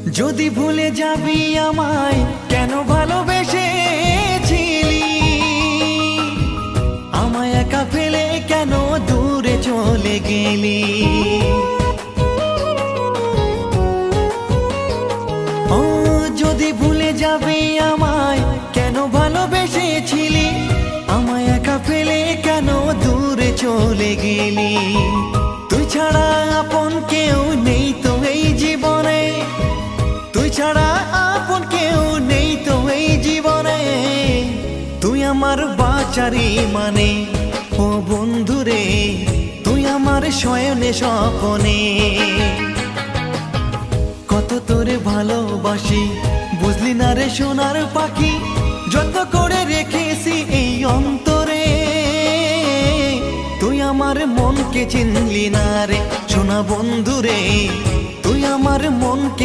যদি ভুলে যাবি আমায় কেন ভালোবেসেছিলি, আমায় একা ফেলে কেন দূরে চলে গেলি। ও যদি ভুলে যাবি আমায় কেন ভালোবেসেছিলি, আমায় একা ফেলে কেন দূরে চলে গেলি। তুই ছাড়া আপন কেউ নেই তো এই জীবনে, তুই ছাড়া আপন কেউ নেই তো এই জীবনে। তুই আমার বাঁচারি মানে ও বন্ধুরে, তুই আমার শয়নে স্বপনে। কত তোরে ভালোবাসি বুঝলি না রে সোনার পাখি, যত করে রেখেছি এই অন্তরে। তুই আমার মনকে চিনলি না রে সোনা বন্ধুরে, তুই আমার মনকে